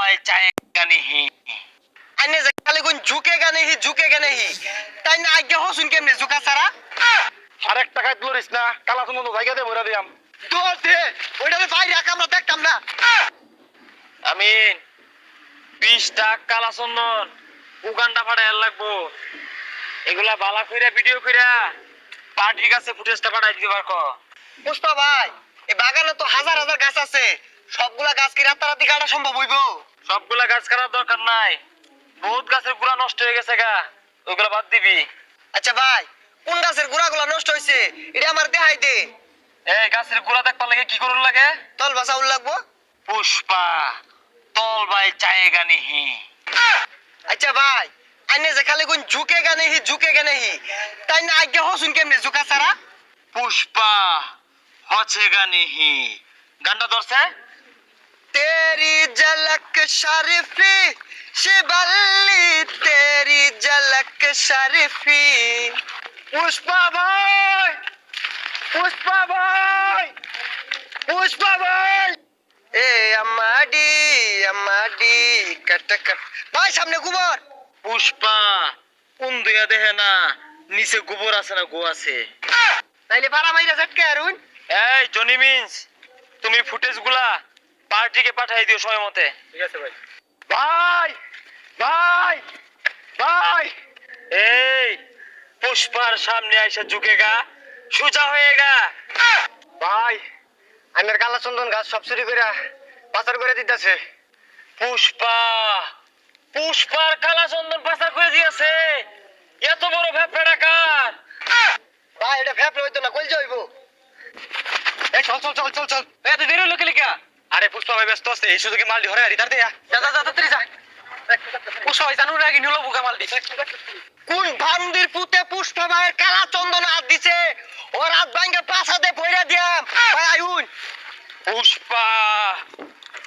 भाई चाहेगा नहीं अन्य खाली कोई झुकेगा नहीं তাই না আগে হসুন কেমনে ঝুকা সারা আরেক টাকায় তুলিস না কালা সুন্দর জায়গা দিয়ে ভরে দিয়াম দোল দে ওইটারে বাইরে রাখ আমরা দেখতাম না আমিন 20 টাকা কালা চন্দন উগান্ডা ফাটাই লাগবো এগুলা বালা কইরা ভিডিও কইরা পার্টির কাছে ফুটেজটা পাঠাই দিবার ক পুষ্পা ভাই এই বাগানে তো হাজার হাজার গাছ আছে সবগুলা গাছ কি রাতারাতি কাটা সম্ভব হইবো সবগুলা গাছ কাটার দরকার নাই বহুত গাছের গুড়া নষ্ট হয়ে গেছে গা ওগুলা বাদ দিবি আচ্ছা ভাই কোন গাছের গুড়াগুলা নষ্ট হইছে এটা আমার দেখাই দে এই গাছের গুড়া দেখবার লাগে কি করুন লাগে তল বাসাউল লাগবো পুষ্পা তল ভাই চাহেগা नहीं আচ্ছা ভাই আইনে যে খালি কোন ঝুকেগা नहीं তাই না আগে হসুন কেমনে ঝুকা সারা পুষ্পা হচ্ছেগা नहीं গানটা ধরছে तेरी झलक शरीफी शिवल्ली तेरी झलक शरीफी পুষ্পা ভাই পুষ্পা ভাই পুষ্পা ভাই ए अम्माडी कट भाई सामने गोबर পুষ্পা কোন দুইয়া দেখে না নিচে গোবর আছে না গো আছে তাইলে পারা মাইরা ঝটকে আরুন এই জনি মিন্স তুমি ফুটেজগুলা পার্টিকে পাঠাই দিও সময় মতে ঠিক আছে ভাই ভাই ভাই ভাই এই পুষ্পার সামনে আইসা ঝুঁকেগা সোজা হয়েগা ভাই আমার কালা চন্দন গাছ সব চুরি করে পাচার করে দিতেছে পুষ্পা পুষ্পার কালা চন্দন পাচার করে দিয়েছে এত বড় ভ্যাপড়া ডাকাত ভাই এটা ফেপলে হইতো না কইল যাইবো এই চল চল চল চল চল এত দেরি হলো কি লিখা আরে পুষ্পা ভাই ব্যস্ত আছে এই সুযোগে মাল ধরে রিতার দেয়া যা যা যা তাড়াতাড়ি যা পুষ্পা ভাই জানুন আগে নিলো বুকা মাল দি কোন ভান্দির পুতে পুষ্পা ভাইয়ের কালা চন্দন হাত দিছে ওর হাত ভাঙ্গে পাছাতে পয়রা দিয়াম ভাই আইউন পুষ্পা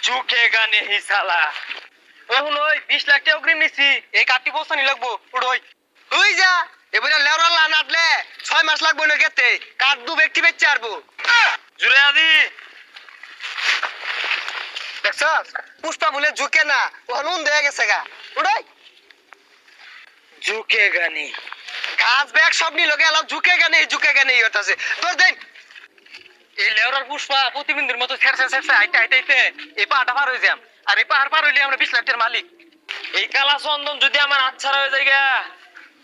ঝুঁকেগা नहीं साला এখন ওই 20 লাখ টাকা অগ্রিম নিছি এই কাটি বসানি লাগবো উড়োই তুই যা এবারে লেওরা লান আটলে 6 মাস লাগবে না গেতে কাট দু ব্যক্তি বেচে আরবো জুড়ে আদি দেখছস পুষ্পা বলে ঝুঁকে না ও নুন দেয়া গেছে গা উড়াই ঝুঁকেগা नहीं গাছ ব্যাগ সব নিয়ে লগে এলাও ঝুঁকেগা নেই হতাছে তোর দেন এই লেওরার পুষ্পা প্রতিবিন্দুর মতো ছেড়ছে আইতে এই পাহাড়টা পার হয়ে যাম আর এই পাহাড় পার হইলে আমরা 20 লাখ টাকার মালিক এই কালা চন্দন যদি আমার আচ্ছাড়া হয়ে যায় গা,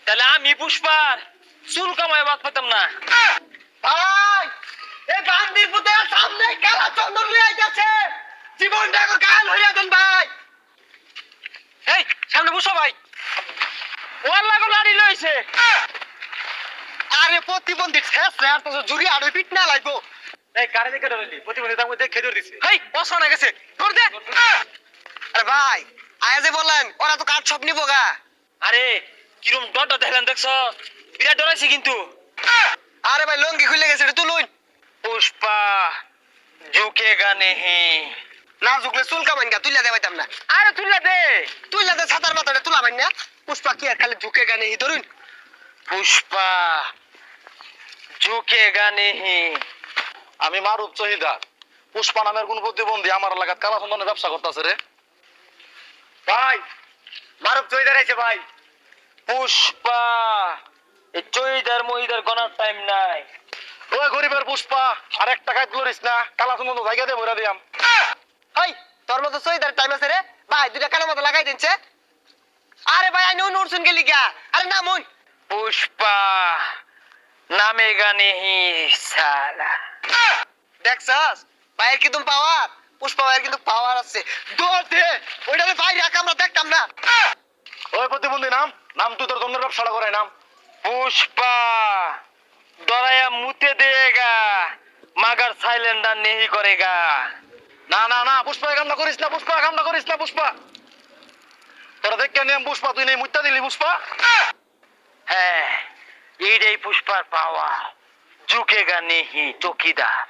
তাহলে আমি পুষ্পার চুল কামায় বাদ পেতাম না ভাই এই বান্দির পুতের সামনে কালা চন্দন লই আইতাছে জীবনটা কাল হইয়া দেন ভাই এই সামনে বসো ভাই ওয়াল্লা গো লাড়ি লইছে আরে প্রতিবন্ধী শেষ রে আর তো জুরি আর পিট না লাগবো এই কারে দেখে ধরলি প্রতিবন্ধী তার মধ্যে খেদর দিছে এই বসনা গেছে ধর দে আরে ভাই আয়া যে বলেন ওরা তো কাঠ সব নিবো গা আরে কিরম ডট দেখলেন দেখছ বিরাট ডরাইছি কিন্তু আরে ভাই লঙ্গি খুলে গেছে রে তুলুন পুষ্পা ঝুঁকেগা नहीं না ঝুকলে চুল কামাইন গা তুইলা দেবাইতাম না আরে তুইলা দে ছাতার মাথাটা তুলা বাইন না পুষ্পা কি আর খালি ঝুঁকেগা নেই ধরুন পুষ্পা ঝুঁকেগা नहीं আমি মারুপ চহিদার পুষ্পা নামের কোন প্রতিবন্ধী আমার এলাকাত কালা চন্দনের ব্যবসা করতেছে রে ভাই মারুফ জয়দার আইছে ভাই পুষ্পা এই চইদার মইদার গনার টাইম নাই ওই গরিবের পুষ্পা আরেক টাকায় তুলিস না কালা চন্দন জায়গা দিয়ে ভরে দিয়াম হাই তোর মতো জয়দার টাইম আছে রে ভাই দুইটা কানের মতো লাগাই দিনছে আরে ভাই আই নো নুরসুন গেলি গা আরে না মন পুষ্পা নামেগা नहीं साला দেখছস ভাইয়ের কিন্তু পাওয়ার পুষ্পা ভাইয়ের কিন্তু পাওয়ার আছে দৌড় দে ওইটারে ভাই রাখ আমরা দেখতাম না ওই প্রতিবন্ধী নাম নাম তুই তোর জন্য ব্যবসাটা করে নাম पुष्पा दौड़ाया मुते देगा मगर साइलेंडर नहीं करेगा না না না পুষ্পা এই কামটা করিস না পুষ্পা তোরা দেখ কেন পুষ্পা তুই নেই মুত্তা দিলি পুষ্পা है ये पुष्पा पावर झुकेगा नहीं चौकीदार